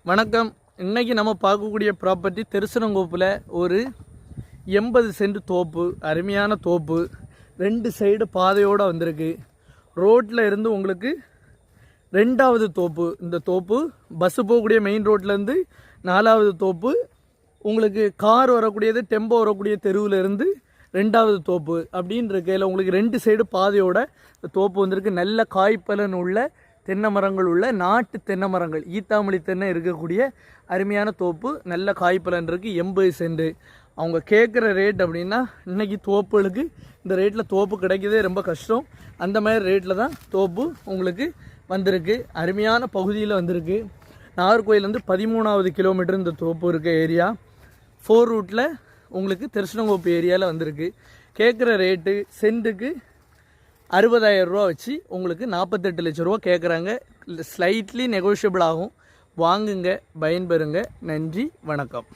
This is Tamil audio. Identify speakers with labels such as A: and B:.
A: வணக்கம். இன்றைக்கி நம்ம பார்க்கக்கூடிய ப்ராப்பர்ட்டி திருசனங்கோப்பில் ஒரு 80 சென்ட் தோப்பு, அருமையான தோப்பு. 2 சைடு பாதையோடு வந்திருக்கு. ரோட்டில் இருந்து உங்களுக்கு 2வது தோப்பு. இந்த தோப்பு பஸ்ஸு போகக்கூடிய மெயின் ரோட்லேருந்து 4வது தோப்பு. உங்களுக்கு கார் வரக்கூடியது, டெம்போ வரக்கூடிய தெருவில் இருந்து 2வது தோப்பு அப்படின்ற இருக்கையில் உங்களுக்கு 2 சைடு பாதையோட தோப்பு வந்திருக்கு. நல்ல காய்ப்பலன் உள்ள தென்னை மரங்கள் உள்ள நாட்டு தென்னை மரங்கள், ஈத்தாமொழி தென்னை இருக்கக்கூடிய அருமையான தோப்பு. நல்ல காய்ப்பலன் இருக்குது. 80 சென்ட் அவங்க கேட்குற ரேட் அப்படின்னா இன்றைக்கி தோப்புகளுக்கு இந்த ரேட்டில் தோப்பு கிடைக்கிறதே ரொம்ப கஷ்டம். அந்த மாதிரி ரேட்டில் தான் தோப்பு உங்களுக்கு வந்திருக்கு. அருமையான பகுதியில் வந்திருக்கு. நாகர்கோயிலேருந்து 13வது கிலோமீட்டர் இந்த தோப்பு இருக்க ஏரியா. 4 ரூட்டில் உங்களுக்கு திருசனங்கோப்பு ஏரியாவில் வந்திருக்கு. கேட்குற ரேட்டு சென்ட்டுக்கு 60,000 ரூபா வச்சு உங்களுக்கு 48 லட்ச ரூபா கேட்குறாங்க. ஸ்லைட்லி நெகோஷியபிள் ஆகும். வாங்குங்க, பயன்பெறுங்க. நன்றி, வணக்கம்.